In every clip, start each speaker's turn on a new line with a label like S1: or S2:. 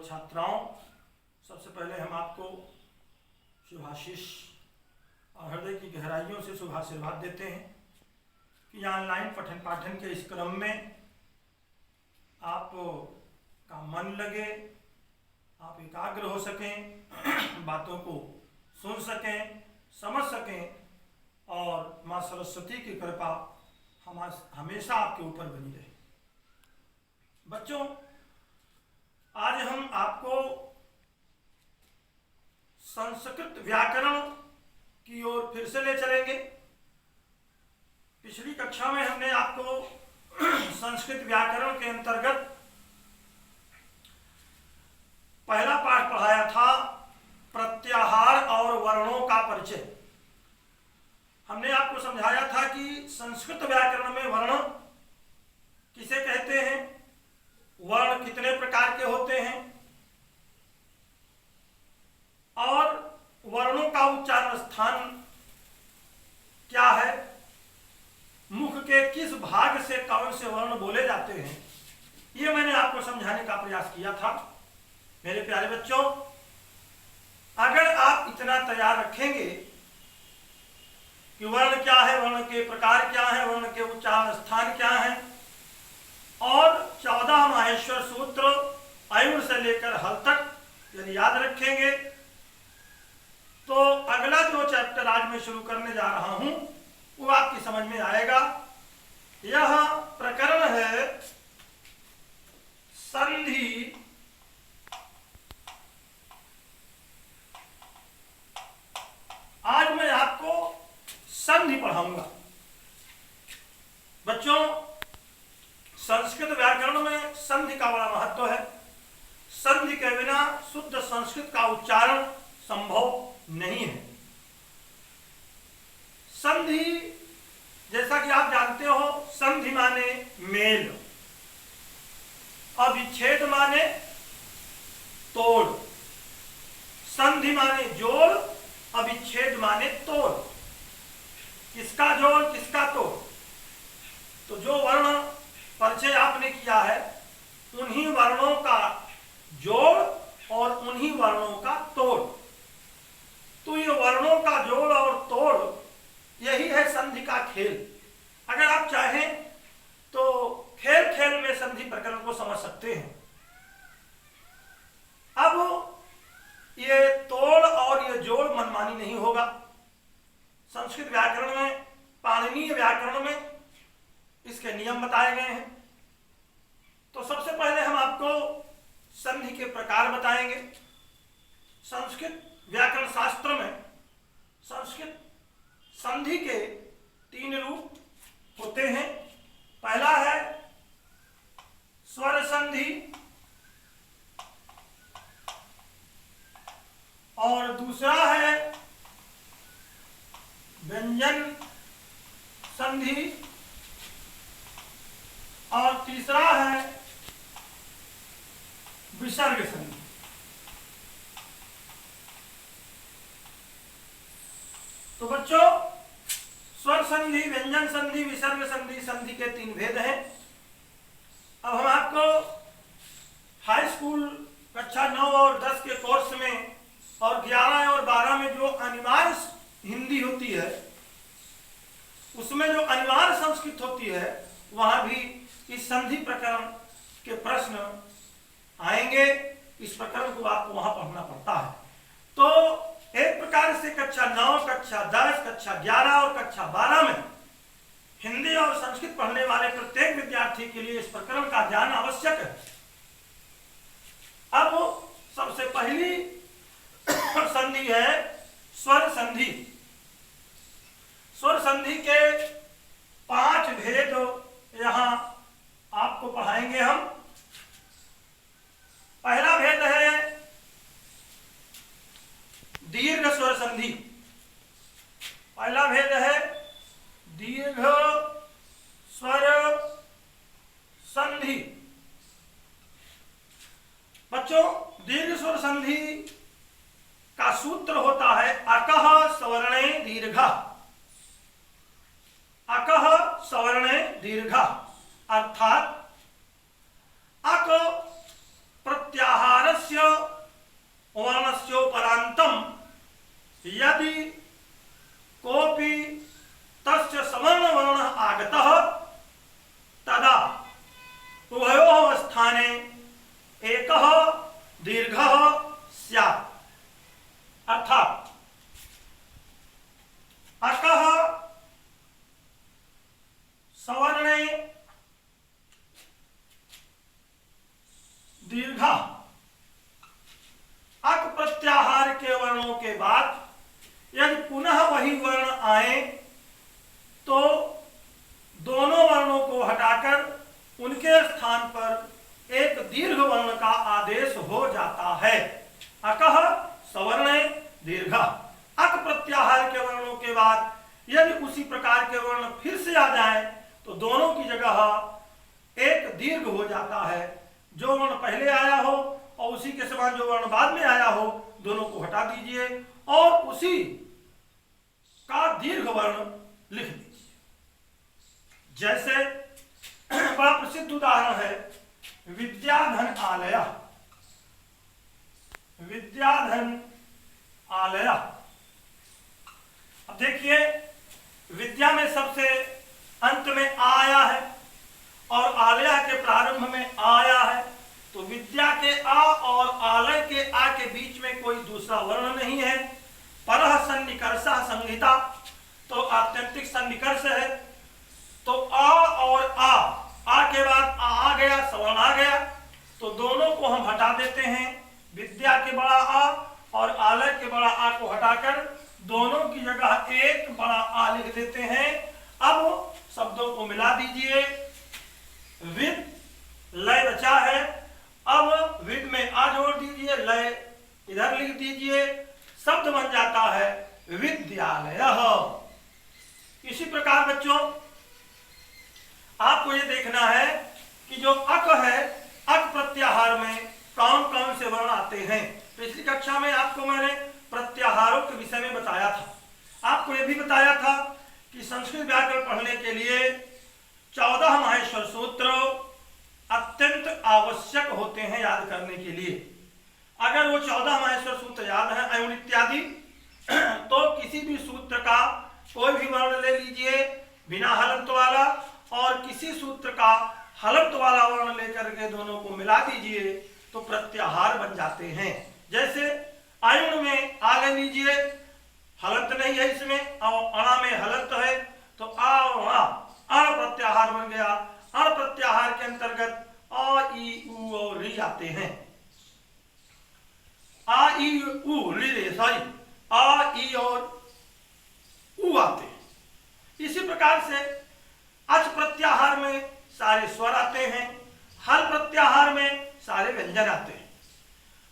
S1: छात्राओं, सबसे पहले हम आपको शुभाशीष और हृदय की गहराइयों से शुभाशीर्वाद देते हैं कि ऑनलाइन पठन पाठन के इस क्रम में आप का मन लगे, आप एकाग्र हो सकें, बातों को सुन सकें, समझ सकें और माँ सरस्वती की कृपा हमेशा आपके ऊपर बनी रहे। बच्चों, आज हम आपको संस्कृत व्याकरण की ओर फिर से ले चलेंगे। पिछली कक्षा में हमने आपको संस्कृत व्याकरण के अंतर्गत पहला पाठ पढ़ाया था, प्रत्याहार और वर्णों का परिचय। हमने आपको समझाया था कि संस्कृत व्याकरण में वर्ण किसे कहते हैं, वर्ण कितने प्रकार के होते हैं और वर्णों का उच्चारण स्थान क्या है, मुख के किस भाग से कौन से वर्ण बोले जाते हैं, ये मैंने आपको समझाने का प्रयास किया था। मेरे प्यारे बच्चों, अगर आप इतना तैयार रखेंगे कि वर्ण क्या है, वर्ण के प्रकार क्या है, वर्ण के उच्चारण स्थान क्या है और 14 माहेश्वर सूत्र अयुर से लेकर हल तक यदि याद रखेंगे तो अगला जो चैप्टर आज मैं शुरू करने जा रहा हूं वो आपकी समझ में आएगा। यह प्रकरण है संधि आज मैं आपको संधि पढ़ाऊंगा। बच्चों, संस्कृत व्याकरण में संधि का बड़ा महत्व है। संधि के बिना शुद्ध संस्कृत का उच्चारण संभव नहीं है। संधि, जैसा कि आप जानते हो, संधि माने मेल और विच्छेद माने तोड़। संधि माने जोड़ और विच्छेद माने तोड़। किसका जोड़, किसका तोड़? तो जो वर्ण परिचय आपने किया है उन्हीं वर्णों का जोड़ और उन्हीं वर्णों का तोड़। तो ये वर्णों का जोड़ और तोड़ यही है संधि का खेल। अगर आप चाहें तो खेल खेल में संधि प्रकरण को समझ सकते हैं। अब ये तोड़ और ये जोड़ मनमानी नहीं होगा। संस्कृत व्याकरण में, पाणिनीय व्याकरण में इसके नियम बताए गए हैं। तो सबसे पहले हम आपको संधि के प्रकार बताएंगे। संस्कृत व्याकरण शास्त्र में संस्कृत संधि के 3 रूप होते हैं। पहला है स्वर संधि और दूसरा है व्यंजन संधि और तीसरा है विसर्ग संधि। तो बच्चों, स्वर संधि, व्यंजन संधि, विसर्ग संधि, संधि के 3 भेद हैं। अब हम आपको हाई स्कूल कक्षा 9 और 10 के कोर्स में और 11 और 12 में जो अनिवार्य हिंदी होती है, उसमें जो अनिवार्य संस्कृत होती है, वहां भी इस संधि प्रकरण के प्रश्न आएंगे। इस प्रकरण को आपको वहां पढ़ना पड़ता है। तो एक प्रकार से कक्षा 9, कक्षा 10, कक्षा 11 और कक्षा 12 में हिंदी और संस्कृत पढ़ने वाले प्रत्येक विद्यार्थी के लिए इस प्रकरण का ज्ञान आवश्यक है। अब सबसे पहली संधि है स्वर संधि। स्वर संधि के 5 भेद यहां आपको पढ़ाएंगे हम। पहला भेद है दीर्घ स्वर संधि। पहला भेद है दीर्घ स्वर संधि। बच्चों, दीर्घ स्वर संधि का सूत्र होता है अकः सवर्णे दीर्घः। अकः सवर्णे दीर्घः अर्थात अक प्रत्याहारस्य दीर्घा, अक प्रत्याहार के वर्णों के बाद यदि पुनः वही वर्ण आए तो दोनों वर्णों को हटाकर उनके स्थान पर एक दीर्घ वर्ण का आदेश हो जाता है। अकः सवर्ण दीर्घ। अक प्रत्याहार के वर्णों के बाद यदि उसी प्रकार के वर्ण फिर से आ जाए तो दोनों की जगह एक दीर्घ हो जाता है। जो वर्ण पहले आया हो और उसी के समान जो वर्ण बाद में आया हो, दोनों को हटा दीजिए और उसी का दीर्घ वर्ण लिख दीजिए। जैसे बड़ा प्रसिद्ध उदाहरण है विद्याधन आलय। विद्याधन आलय। अब देखिए, विद्या में सबसे अंत में आ आया है और आलय के प्रारंभ में आया है, तो विद्या के आ और आलय के आ के बीच में कोई दूसरा वर्ण नहीं है। परः सन्निकर्षः संहिता, तो आत्यंतिक सन्निकर्ष है। तो आ और आ के बाद आ गया, सवर्ण आ गया, तो दोनों को हम हटा देते हैं। विद्या के बड़ा आ और आलय के बड़ा आ को हटाकर दोनों की जगह एक बड़ा आ लिख देते हैं। अब शब्दों को मिला दीजिए। विद, लय बचा है, अब विद में आ जोड़ दीजिए, लय इधर लिख दीजिए, शब्द बन जाता है विद्यालय। इसी प्रकार बच्चों आपको ये देखना है कि जो अक है, अक प्रत्याहार में कौन कौन से वर्ण आते हैं। पिछली कक्षा में आपको मैंने प्रत्याहारों के विषय में बताया था। आपको यह भी बताया था कि संस्कृत व्याकरण पढ़ने के लिए 14 माहेश्वर सूत्र अत्यंत आवश्यक होते हैं याद करने के लिए। अगर वो 14 माहेश्वर सूत्र याद है, अयुण इत्यादि, तो किसी भी सूत्र का कोई भी वर्ण ले लीजिए बिना हलंत वाला और किसी सूत्र का हलंत वाला वर्ण लेकर के दोनों को मिला दीजिए तो प्रत्याहार बन जाते हैं। जैसे अयुण में आ ले लीजिए, हलंत नहीं है इसमें, और अणा में हलंत है, तो आ और अण प्रत्याहार बन गया। अण प्रत्याहार के अंतर्गत अ, ई, उ और री आते हैं। आ, ई, उ, री, सॉरी, आ, ई और उ आते हैं। इसी प्रकार से अच प्रत्याहार में सारे स्वर आते हैं, हल प्रत्याहार में सारे व्यंजन आते हैं।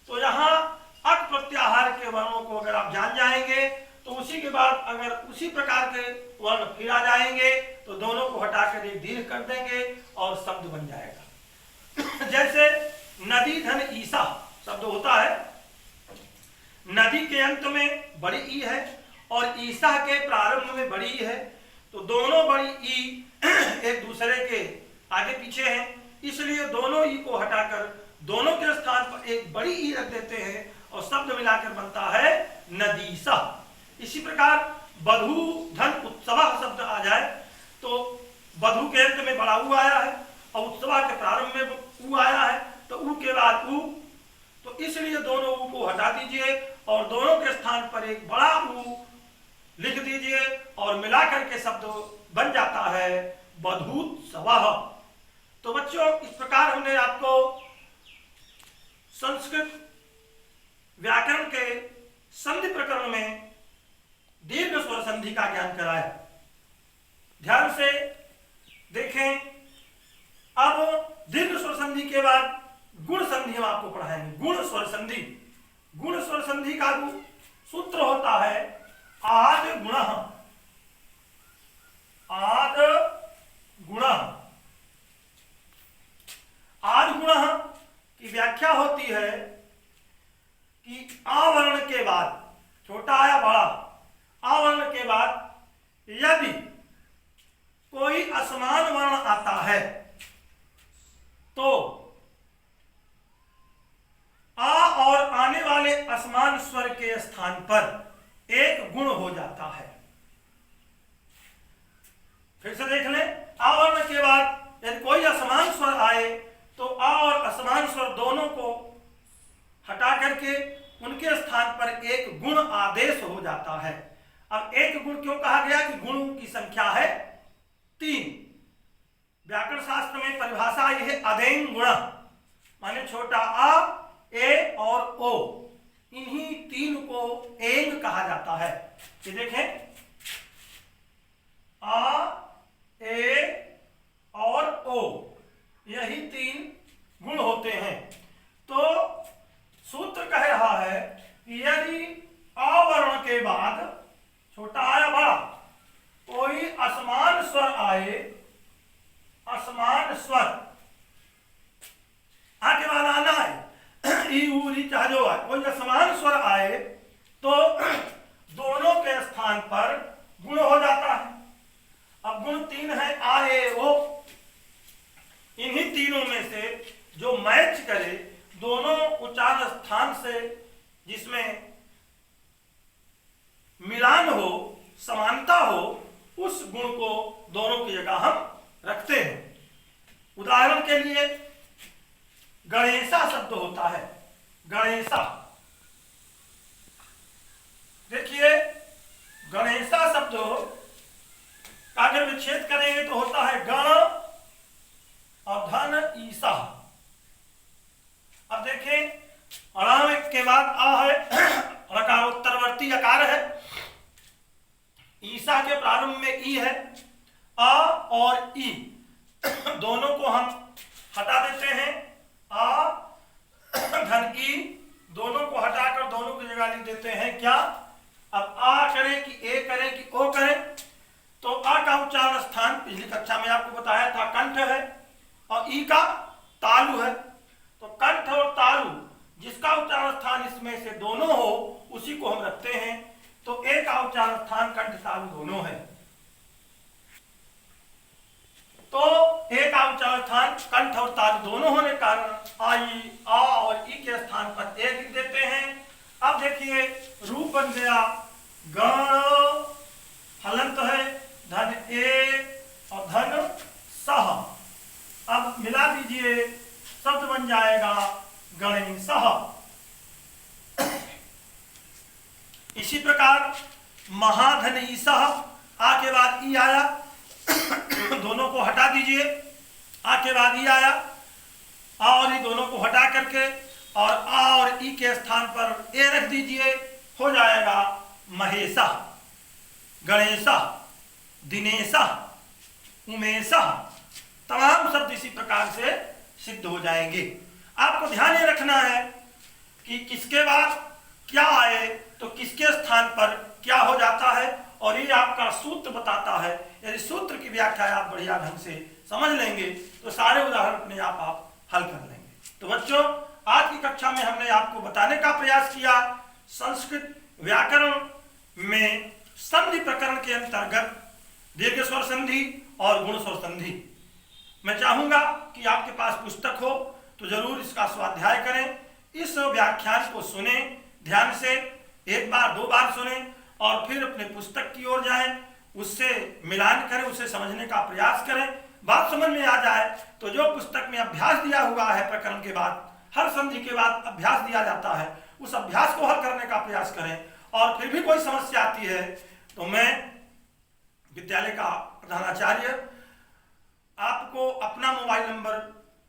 S1: तो यहाँ अक प्रत्याहार के वर्णों को अगर आप जान जाएंगे तो उसी के बाद अगर उसी प्रकार के वर्ण फिर आ जाएंगे तो दोनों को हटाकर एक दीर्घ कर देंगे और शब्द बन जाएगा। जैसे नदी धन ईसा शब्द होता है, नदी के अंत में बड़ी ई है और ईसा के प्रारंभ में बड़ी ई है, तो दोनों बड़ी ई एक दूसरे के आगे पीछे हैं, इसलिए दोनों ई को हटाकर दोनों के स्थान पर एक बड़ी ई रख देते हैं और शब्द मिलाकर बनता है नदीसा। इसी प्रकार बधू धन उत्सव शब्द आ जाए तो बधू के अंत में बड़ा ऊ आया है और उत्सव के प्रारंभ में ऊ आया है, तो ऊ के बाद ऊ, तो इसलिए दोनों ऊ को हटा दीजिए और दोनों के स्थान पर एक बड़ा ऊ लिख दीजिए और मिलाकर के शब्द बन जाता है बधूत्सवः। तो बच्चों इस प्रकार हमने आपको संस्कृत व्याकरण के संधि प्रकरण में दीर्घ स्वर संधि का ज्ञान कराया। ध्यान से देखें। अब दीर्घ स्वर संधि के बाद गुण संधि हम आपको पढ़ाएंगे। गुण स्वर संधि। गुण स्वर संधि का सूत्र होता है आद गुण। आद गुण। आद गुण की व्याख्या होती है कि आवर्ण के बाद, छोटा या बड़ा, आवर्ण के बाद यदि कोई असमान वर्ण आता है तो आ और आने वाले असमान स्वर के स्थान पर एक गुण हो जाता है। फिर से देख लें। आवर्ण के बाद यदि कोई असमान स्वर आए तो आ और असमान स्वर दोनों को हटा करके उनके स्थान पर एक गुण आदेश हो जाता है। अब एक गुण क्यों कहा गया कि गुणों की संख्या है 3। व्याकरण शास्त्र में परिभाषा यह है अदेन गुण, माने छोटा आ, ए और ओ, इन्हीं तीन को एंग कहा जाता है। ये देखें, आ, ए और ओ, यही तीन गुण होते हैं। तो सूत्र कह रहा है कि यदि आ वर्ण के बाद छोटा आया बड़ा, कोई असमान स्वर आए, असमान स्वर आगे बाद आना है, ई ऊ री चाहे जो आए, कोई असमान स्वर आए तो दोनों के स्थान पर गुण हो जाता है। अब गुण तीन है, आ ए ओ, इन्हीं तीनों में से जो मैच करे, दोनों उच्चारण स्थान से जिसमें मिलान हो, समानता हो, उस गुण को दोनों की जगह हम रखते हैं। उदाहरण के लिए गणेशा शब्द होता है, गणेशा, देखिए गणेशा शब्द का अगर विच्छेद करेंगे तो होता है गण और धन ईसा। अब देखें, अणाम के बाद आ है, ऋकारोत्तरवर्ती अकार है, ईसा के प्रारंभ में ई है, आ और ई दोनों को हम हटा देते हैं, आ धन ई दोनों को हटाकर दोनों की जगह लिख देते हैं क्या, अब आ करें कि ए करें कि ओ करें, तो आ का उच्चारण स्थान पिछली कक्षा में आपको बताया था कंठ है और ई का तालु है। तो कंठ और तालु जिसका उच्चारण स्थान इसमें से दोनों हो उसी को हम रखते हैं। तो ए का उच्चारण स्थान कंठ तालु दोनों है, तो ए का उच्चारण स्थान कंठ और तालु दोनों होने के कारण आई, आ और ई के स्थान पर ए लिख देते हैं। अब देखिए रूप बन गया गण, हलंत है, धन ए और धन सह। अब मिला दीजिए, शब्द बन जाएगा गणेशः। इसी प्रकार महाधनीशः, आ के बाद ई आया, दोनों को हटा दीजिए, आ के बाद ई आया, आ और ई दोनों को हटा करके और आ और ई के स्थान पर ए रख दीजिए, हो जाएगा महेशा, गणेशा, दिनेशा, उमेशा। तमाम शब्द इसी प्रकार से सिद्ध हो जाएंगे। आपको ध्यान ये रखना है कि किसके बाद क्या आए तो किसके स्थान पर क्या हो जाता है, और ये आपका सूत्र बताता है। यदि सूत्र की व्याख्या आप बढ़िया ढंग से समझ लेंगे तो सारे उदाहरण अपने आप हल कर लेंगे। तो बच्चों, आज की कक्षा में हमने आपको बताने का प्रयास किया संस्कृत व्याकरण में संधि प्रकरण के अंतर्गत दीर्घ स्वर संधि और गुण स्वर संधि। मैं चाहूंगा कि आपके पास पुस्तक हो तो जरूर इसका स्वाध्याय करें, इस व्याख्यान को सुने ध्यान से, एक बार दो बार सुने और फिर अपने पुस्तक की ओर जाएं, उससे मिलान करें, उसे समझने का प्रयास करें। बात समझ में आ जाए तो जो पुस्तक में अभ्यास दिया हुआ है, प्रकरण के बाद हर संधि के बाद अभ्यास दिया जाता है, उस अभ्यास को हल करने का प्रयास करें। और फिर भी कोई समस्या आती है तो मैं विद्यालय का प्रधानाचार्य आपको अपना मोबाइल नंबर,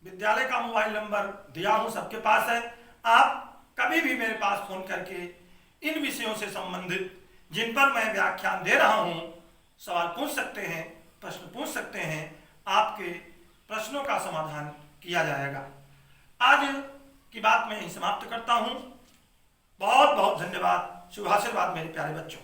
S1: विद्यालय का मोबाइल नंबर दिया हूं, सबके पास है। आप कभी भी मेरे पास फोन करके इन विषयों से संबंधित जिन पर मैं व्याख्यान दे रहा हूं सवाल पूछ सकते हैं, प्रश्न पूछ सकते हैं, आपके प्रश्नों का समाधान किया जाएगा। आज की बात मैं यहीं समाप्त करता हूं। बहुत बहुत धन्यवाद, शुभाशीर्वाद मेरे प्यारे बच्चों।